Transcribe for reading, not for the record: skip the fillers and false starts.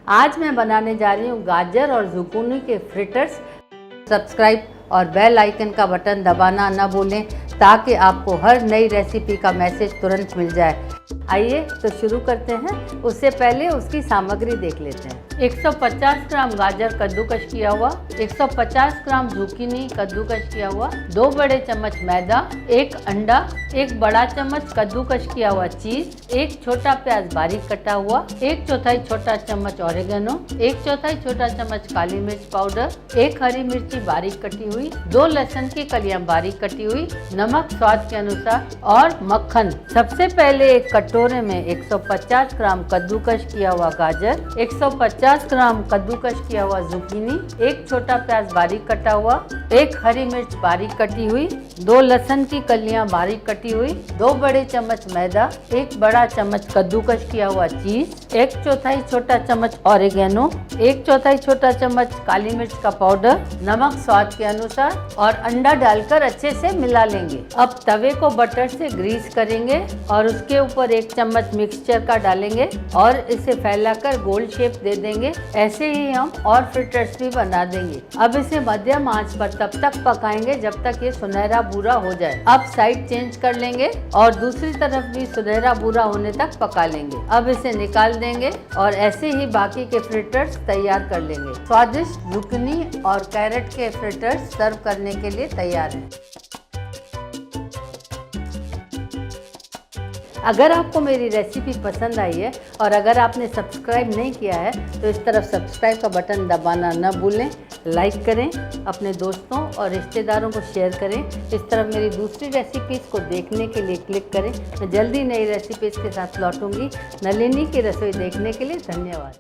आज मैं बनाने जा रही हूँ गाजर और जुकीनी के फ्रिटर्स। सब्सक्राइब और बेल आइकन का बटन दबाना न भूलें ताकि आपको हर नई रेसिपी का मैसेज तुरंत मिल जाए। आइए तो शुरू करते हैं। उससे पहले उसकी सामग्री देख लेते हैं। 150 ग्राम गाजर कद्दूकस किया हुआ, 150 ग्राम जुकीनी कद्दूकस किया हुआ, 2 बड़े चम्मच मैदा, 1 अंडा, 1 बड़ा चम्मच कद्दूकस किया हुआ चीज, 1 छोटा प्याज बारीक कटा हुआ, 1/4 छोटा चम्मच ऑरिगेनो, 1/4 छोटा चम्मच काली मिर्च पाउडर, 1 हरी मिर्ची बारीक कटी हुई, 2 लहसुन की कलियां बारीक कटी हुई, नमक स्वाद के अनुसार और मक्खन। सबसे पहले एक कटोरे में 150 ग्राम कद्दूकस किया हुआ गाजर, 150 ग्राम कद्दूकस किया हुआ जुकीनी, 1 छोटा प्याज बारीक कटा हुआ, 1 हरी मिर्च बारीक कटी हुई, 2 लहसुन की कलियां बारीक कटी हुई, 2 बड़े चम्मच मैदा, 1 बड़ा चम्मच कद्दूकस किया हुआ चीज, 1/4 छोटा चम्मच ऑरिगेनो, 1/4 छोटा चम्मच काली मिर्च का पाउडर, नमक स्वाद के अनुसार और अंडा डालकर अच्छे से मिला लेंगे। अब तवे को बटर से ग्रीस करेंगे और उसके ऊपर 1 चम्मच मिक्सचर का डालेंगे और इसे फैलाकर गोल शेप दे देंगे। ऐसे ही हम और फ्रिटर्स भी बना देंगे। अब इसे मध्यम आंच पर तब तक पकाएंगे जब तक ये सुनहरा भूरा हो जाए। अब साइड चेंज कर लेंगे और दूसरी तरफ भी सुनहरा भूरा होने तक पका लेंगे। अब इसे निकाल देंगे और ऐसे ही बाकी के फ्रिटर्स तैयार कर लेंगे। स्वादिष्ट जुकीनी और कैरेट के फ्रिटर्स सर्व करने के लिए तैयार हैं। अगर आपको मेरी रेसिपी पसंद आई है और अगर आपने सब्सक्राइब नहीं किया है तो इस तरफ सब्सक्राइब का बटन दबाना न भूलें। लाइक करें, अपने दोस्तों और रिश्तेदारों को शेयर करें। इस तरफ मेरी दूसरी रेसिपीज़ को देखने के लिए क्लिक करें। मैं जल्दी नई रेसिपीज़ के साथ लौटूंगी। नलिनी की रसोई देखने के लिए धन्यवाद।